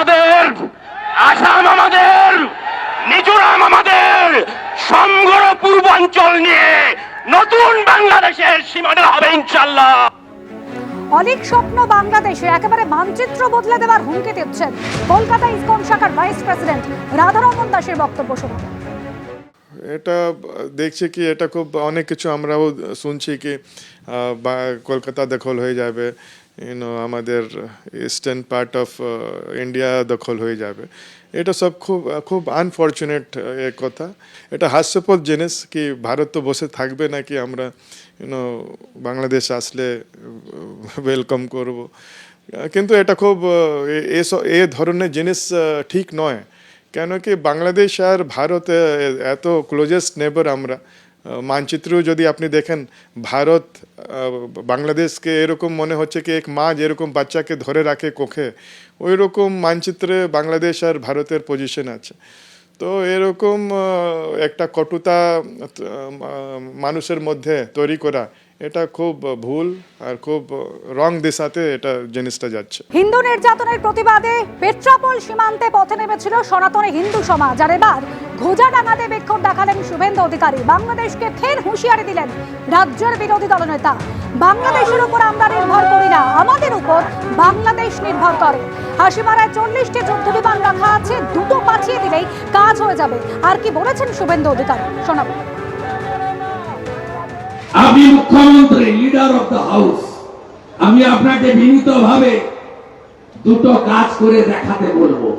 আমাদের, আসাম আমাদের, মিজোরাম আমাদের, সমগ্র পূর্বাঞ্চল নিয়ে নতুন বাংলাদেশের সীমানা হবে ইনশাআল্লাহ। অনেক স্বপ্ন বাংলাদেশে একেবারে মানচিত্র বদলে দেওয়ার হুমকি দিচ্ছেন কলকাতা ইসকন শাখার ভাইস প্রেসিডেন্ট রাধারমন দাসের বক্তব্য শোনা। এটা দেখছি কি এটা খুব অনেক কিছু আমরাও শুনছি কি কলকাতা দখল হয়ে যাবে, আমাদের ইস্টার্ন পার্ট অফ ইন্ডিয়া দখল হয়ে যাবে। এটা সব খুব আনফর্চুনেট কথা। এটা হাস্যপদ জিনিস কি ভারত তো বসে থাকবে নাকি আমরা বাংলাদেশ আসলে ওয়েলকাম করব। কিন্তু এটা খুব এ ধরনের জিনিস ঠিক নয়। কেন কি বাংলাদেশ আর ভারত এত ক্লোজেস্ট নেবার আমরা। মানচিত্র যদি আপনি দেখেন ভারত বাংলাদেশকে এরকম মনে হচ্ছে কি এক মা যেরকম বাচ্চাকে ধরে রাখে কোখে, ওই রকম মানচিত্রে বাংলাদেশ আর ভারতের পজিশন আছে। তো এরকম একটা কটুতা মানুষের মধ্যে তৈরি করা এটা খুব ভুল আর খুব রং দিশাতে এটা জিনিসটা যাচ্ছে। হিন্দু নির্যাতনের প্রতিবাদে পেট্রাপোল সীমান্তে পথে নেমেছিল সনাতনী হিন্দু সমাজ, আর এবার ঘোজাডাঙ্গাতে বিক্ষোভ দেখালেন শুভেন্দু অধিকারী। বাংলাদেশকে ফের হুঁশিয়ারি দিলেন রাজ্যের বিরোধী দলনেতা। বাংলাদেশের উপর আমরা নির্ভর করি না, আমাদের উপর বাংলাদেশ নির্ভর করে। হাসিমারায় 40টি যুদ্ধ বিমান রাখা আছে, দুটো পাঠিয়ে দিলেই কাজ হয়ে যাবে। আর কি বলেছেন শুভেন্দু অধিকারী শোনাবো। আমি মুখ্যমন্ত্রী, লিডার অফ দ্য হাউস, আমি আপনাকে বিনীতভাবে দুটো কাজ করে দেখাতে বলবো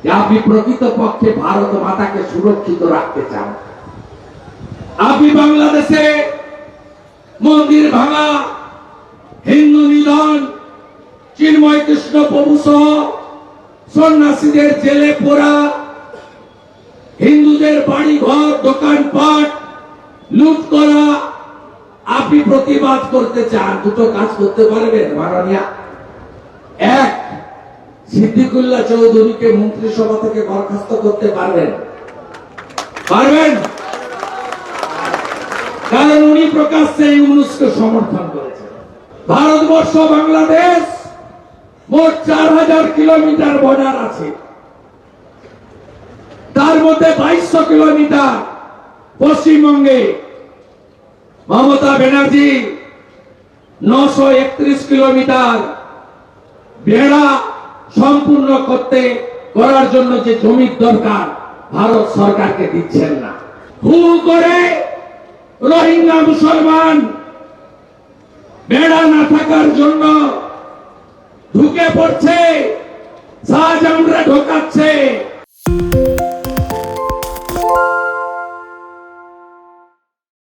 যে আপনি প্রকৃতপক্ষে ভারত মাতাকে সুরক্ষিত রাখতে চান। আপনি বাংলাদেশে মন্দির ভাঙা, হিন্দু নিধন, চিন্ময় কৃষ্ণ প্রভু সহ সন্ন্যাসীদের জেলে পোড়া, হিন্দুদের বাড়ি ঘর দোকানপাট লুট করা, আপনি প্রতিবাদ করতে চান। দুটো কাজ করতে পারবেন মাননীয়া। এক, সিদ্দিকুল্লাহ চৌধুরীকে মন্ত্রিসভা থেকে বরখাস্ত করতে পারবেন? কারণ উনি প্রকাশ্যে ইউনুসকে সমর্থন করেছেন। ভারতবর্ষ বাংলাদেশ মোট 4000 কিলোমিটার বর্ডার আছে, তার মধ্যে 2200 কিলোমিটার পশ্চিমবঙ্গে। মমতা ব্যানার্জি 931 কিলোমিটার বেড়া সম্পূর্ণ করার জন্য যে জমির দরকার ভারত সরকারকে দিচ্ছেন না। হু করে রোহিঙ্গা মুসলমান বেড়া না থাকার জন্য ঢুকে পড়ছে, শাহজাহানরা ঢোকাচ্ছে।